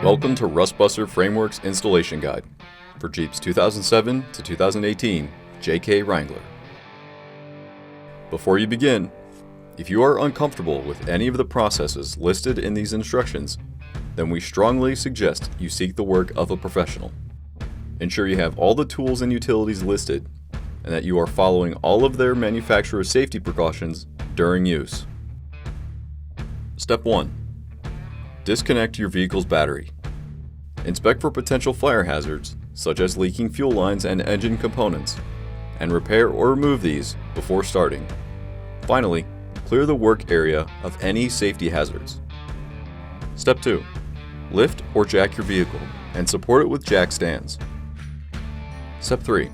Welcome to Rustbuster Framework's installation guide for Jeep's 2007 to 2018 JK Wrangler. Before you begin, if you are uncomfortable with any of the processes listed in these instructions, then we strongly suggest you seek the work of a professional. Ensure you have all the tools and utilities listed and that you are following all of their manufacturer's safety precautions during use. Step 1. Disconnect your vehicle's battery. Inspect for potential fire hazards, such as leaking fuel lines and engine components, and repair or remove these before starting. Finally, clear the work area of any safety hazards. Step 2. Lift or jack your vehicle and support it with jack stands. Step 3.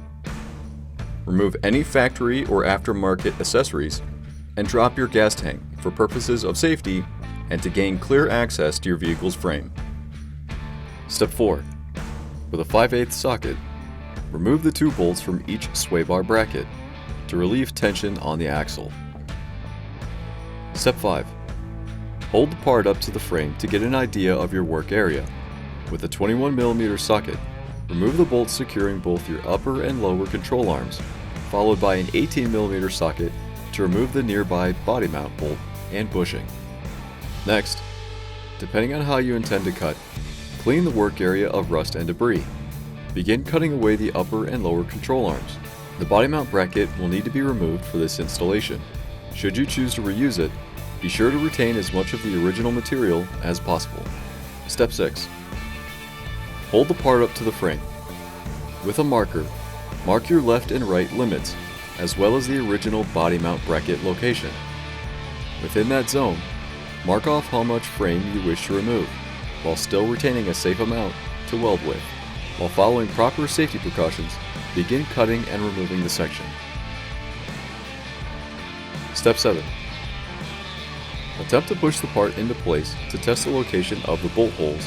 Remove any factory or aftermarket accessories and drop your gas tank for purposes of safety and to gain clear access to your vehicle's frame. Step 4. With a 5/8 socket, remove the 2 bolts from each sway bar bracket to relieve tension on the axle. Step 5. Hold the part up to the frame to get an idea of your work area. With a 21mm socket, remove the bolts securing both your upper and lower control arms, followed by an 18mm socket to remove the nearby body mount bolt and bushing. Next, depending on how you intend to cut, clean the work area of rust and debris. Begin cutting away the upper and lower control arms. The body mount bracket will need to be removed for this installation. Should you choose to reuse it, be sure to retain as much of the original material as possible. Step 6. Hold the part up to the frame. With a marker, mark your left and right limits, as well as the original body mount bracket location. Within that zone, mark off how much frame you wish to remove, while still retaining a safe amount to weld with. While following proper safety precautions, begin cutting and removing the section. Step 7. Attempt to push the part into place to test the location of the bolt holes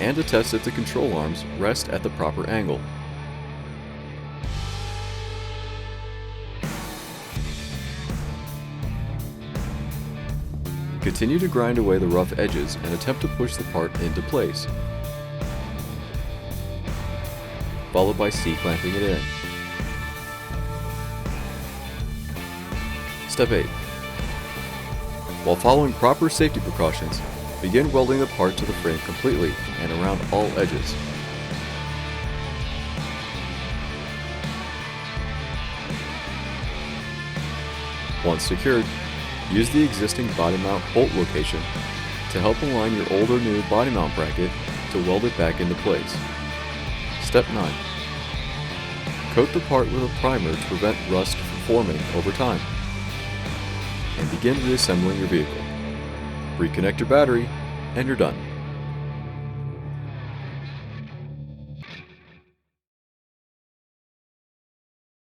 and to test if the control arms rest at the proper angle. Continue to grind away the rough edges and attempt to push the part into place, followed by C-clamping it in. Step 8. While following proper safety precautions, begin welding the part to the frame completely and around all edges. Once secured, use the existing body mount bolt location to help align your old or new body mount bracket to weld it back into place. Step 9. Coat the part with a primer to prevent rust from forming over time. And begin reassembling your vehicle. Reconnect your battery, and you're done.